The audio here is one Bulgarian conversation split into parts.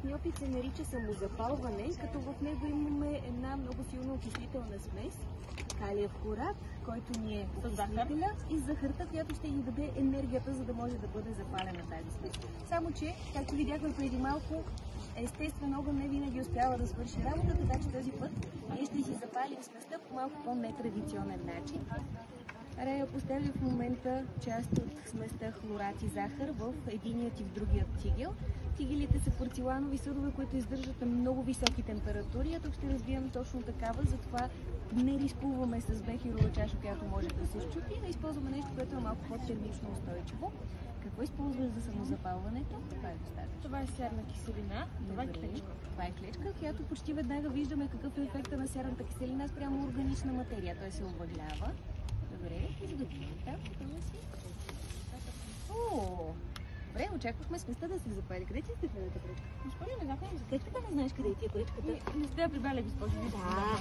Опит се нарича самозапалване, като в него имаме една много силно окислителна смес, калиев хлорат, който ни е окислителя, и захарта, която ще ни даде енергията, за да може да бъде запалена тази смес. Само че, както видяхме преди малко, естествено огън не винаги успява да свърши работа, така че този път ние ще си запалим сместа по малко по-нетрадиционен начин. Рея постави в момента част от сместа хлорат и захар в единият и в другият тигел. Тигелите са порцеланови съдове, които издържат на много високи температури, а тук ще разбием точно такава, затова не рискуваме с бехерова чаша, която може да се счупи, но използваме нещо, което е малко по-термично устойчиво. Какво използваш за самозапалването? Това е достатъчно. Това е сярна киселина, това е клечка. Това е клечка, която почти веднага виждаме какъв е ефекта на сярната киселина спрямо органична материя. Той се обвъглява. Добре, изготвим там, това си. Добре, очаквахме сместа да се запали. Къде ти е стефаната клечка? Госпожо, не знам къде. Как така не знаеш къде ти е клечката? Не сте я прибрали, госпожо. Да,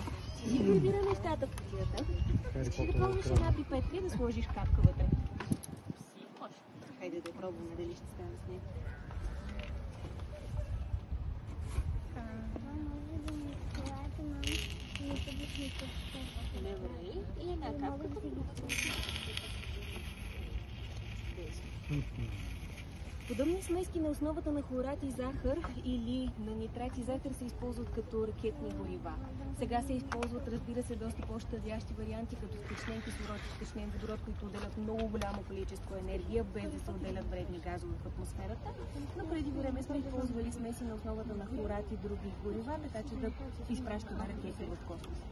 си прибира нещата в кутията. Ще да ползваш една пипетка и да сложиш капка вътре. Хайде да пробваме дали ще стане с нея. Добре, и една капка. Подобни смески на основата на хлорат и захар или на нитрат и захар се използват като ракетни горива. Сега се използват, разбира се, доста по-щадящи варианти, като втечнен кислород и втечнен водород, които отделят много голямо количество енергия, без да се отделят вредни газове в атмосферата. Но преди време сме използвали смеси на основата на хлорат и други горива, така че да изпращаме ракети в космоса.